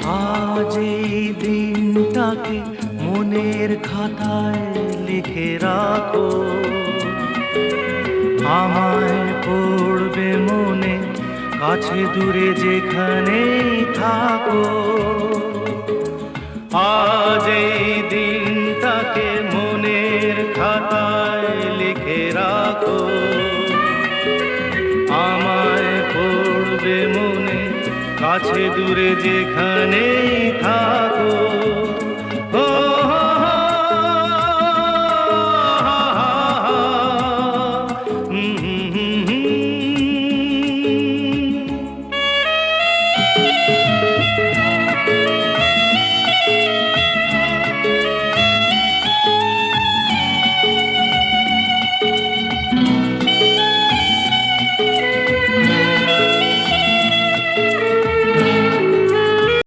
আজ এই দিনটাকে মনের খাতায় লিখে রাখো, আমায় পড়বে মনে, কাছে দূরে যেখানেই থাকো। আজ এই দিনটাকে মনের খাতায় লিখে রাখো, আমায় পড়বে মনে, কাছে দূরে যেখানেই থাকো।